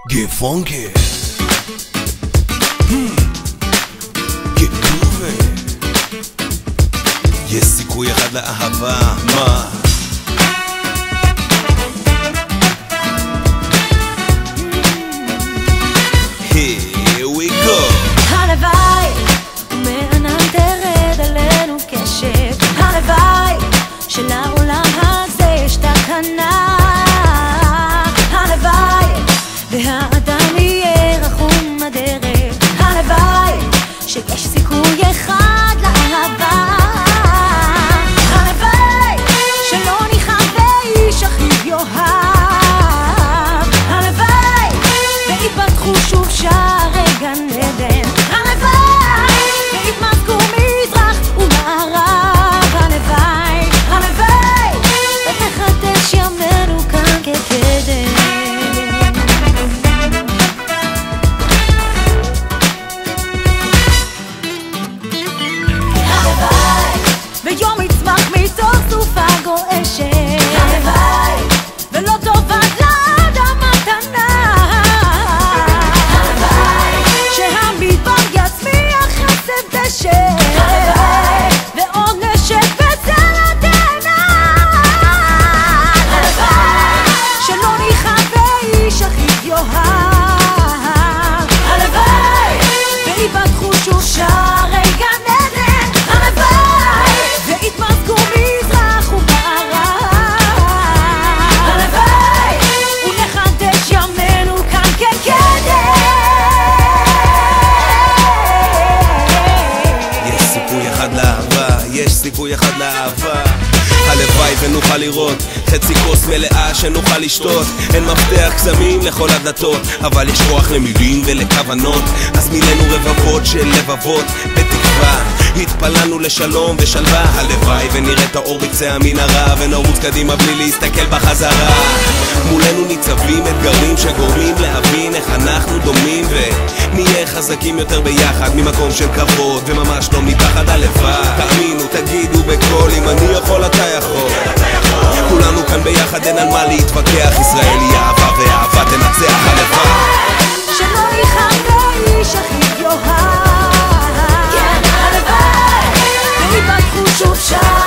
Get funky. Get moving. יש סיכוי אחד לאהבה, מה? Here we go. הלוואי מענן תרד עלינו קשת, הלוואי שלעולם הזה יש תקנה, הלוואי והאדם יהיה רחום הדרך, הלוואי שיש סיכוי אחד לאהבה, הלוואי שלא ניחא ואיש אחיו יאהב, הלוואי ויפתחו שוב שערי גן עדן, הלוואי ויתמזגו מזרח ומערב, הלוואי, הלוואי ותחדש ימינו כאן כקדם. ויום יצמח מתוך סופה גועשת, הלוואי ולא טובת לאדם מתנה, הלוואי שהמדבר יצמיח חסד דשא, הלוואי ועוד נשק בצל התאנה, הלוואי שלא ניחא ואיש אחיו יאהב, הלוואי ויפתחו שוב שערי גן עדן, הלוואי ויתמזגו מזרח ומערב, הלוואי ונחדש ימינו כאן כקדם. יש סיכוי אחד לאהבה, יש סיכוי אחד לאהבה. הלוואי ונוכל לראות חצי כוס מלאה שנוכל לשתות, אין מפתח קסמים לכל הדלתות, אבל יש כוח למילים ולכוונות, אז מילאנו רבבות של לבבות בתקווה, התפללנו לשלום ושלווה, הלוואי ונראה את האור בקצה המנהרה ונרוץ קדימה בלי להסתכל בחזרה, מולנו ניצבים אתגרים שגורמים להבין איך אנחנו דומים ונהיה חזקים יותר ביחד ממקום של כבוד וממש לא מפחד, הלוואי תאמינו, תגידו בקול, אם אני יכול אתה יכול, כולנו כאן ביחד, אין על מה להתווכח, ישראל היא אהבה ואהבה תנצח, הלוואי שלא ניחא ואיש אחיו יאהב, כן הלוואי ויפתחו שוב שערי